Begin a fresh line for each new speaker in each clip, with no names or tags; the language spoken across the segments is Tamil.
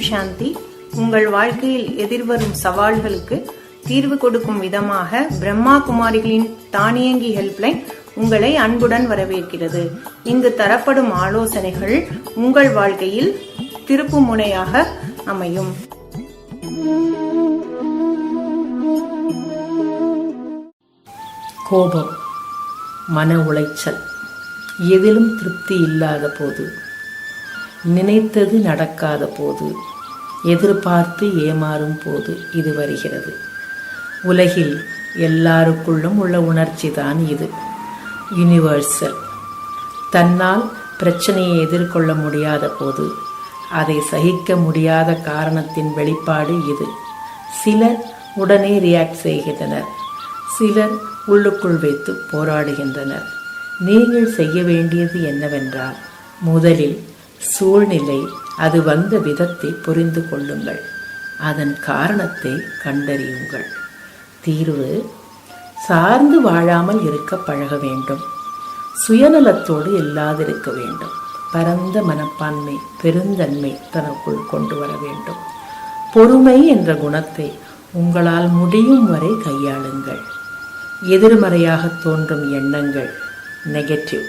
சாந்தி. உங்கள் வாழ்க்கையில் எதிர்வரும் சவால்களுக்கு தீர்வு கொடுக்கும் விதமாக பிரம்மா குமாரிகளின் தானியங்கி ஹெல்ப்லைன் உங்களை அன்புடன் வரவேற்கிறது. இங்கு தரப்படும் ஆலோசனைகள் உங்கள் வாழ்க்கையில் திருப்பு முனையாக அமையும்.
கோபம், மன உளைச்சல், எதிலும் திருப்தி இல்லாத போது, நினைத்தது நடக்காத போது, எதிர்பார்த்து ஏமாறும் போது இது வருகிறது. உலகில் எல்லாருக்குள்ளும் உள்ள உணர்ச்சி தான் இது. யுனிவர்சல். தன்னால் பிரச்சனையை எதிர்கொள்ள முடியாத போது, அதை சகிக்க முடியாத காரணத்தின் வெளிப்பாடு இது. சிலர் உடனே ரியாக்ட் செய்கின்றனர், சிலர் உள்ளுக்குள் வைத்து போராடுகின்றனர். நீங்கள் செய்ய வேண்டியது என்னவென்றால், முதலில் சூழ்நிலை, அது வந்த விதத்தை புரிந்து கொள்ளுங்கள், அதன் காரணத்தை கண்டறியுங்கள். தீர்வு, சார்ந்து வாழாமல் இருக்க பழக வேண்டும். சுயநலத்தோடு இல்லாதிருக்க வேண்டும். பரந்த மனப்பான்மை, பெருந்தன்மை தனக்குள் கொண்டு வர வேண்டும். பொறுமை என்ற குணத்தை உங்களால் முடியும் வரை கையாளுங்கள். எதிர்மறையாக தோன்றும் எண்ணங்கள், நெகட்டிவ்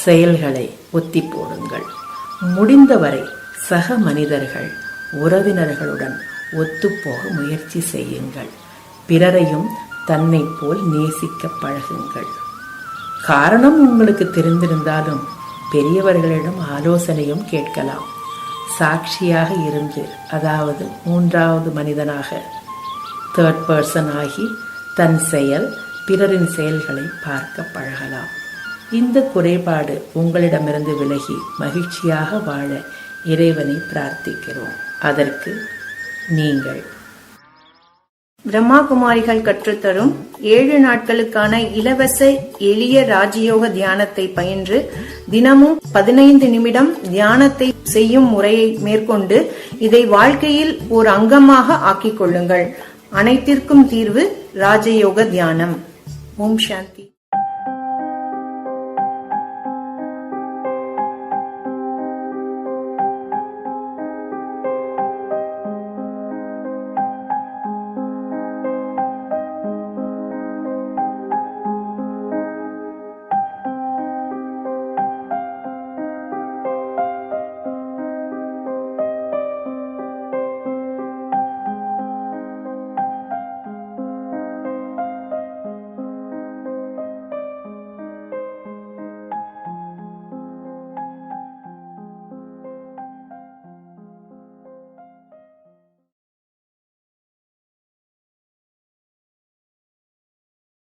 செயல்களை ஒத்தி போடுங்கள். முடிந்தவரை சக மனிதர்கள், உறவினர்களுடன் ஒத்துப்போக முயற்சி செய்யுங்கள். பிறரையும் தன்னை போல் நேசிக்க பழகுங்கள். காரணம் உங்களுக்கு தெரிந்திருந்தாலும் பெரியவர்களிடம் ஆலோசனையும் கேட்கலாம். சாட்சியாக இருந்து, அதாவது மூன்றாவது மனிதனாக, தேர்ட் பர்சன் ஆகி தன் செயல், பிறரின் செயல்களை பார்க்க பழகலாம். இந்த குறைபாடு உங்களிடமிருந்து விலகி மகிழ்ச்சியாக வாழ இறைவனை பிரார்த்திக்கிறோம். அதற்கு நீங்கள்
பிரம்மா குமாரிகள் கற்றுத்தரும் 7 நாட்களுக்கான இலவச எளிய ராஜயோக தியானத்தை பயின்று தினமும் 15 நிமிடம் தியானத்தை செய்யும் முறையை மேற்கொண்டு இதை வாழ்க்கையில் ஒரு அங்கமாக ஆக்கிக் கொள்ளுங்கள். அனைத்திற்கும் தீர்வு ராஜயோக தியானம். ஓம் சாந்தி.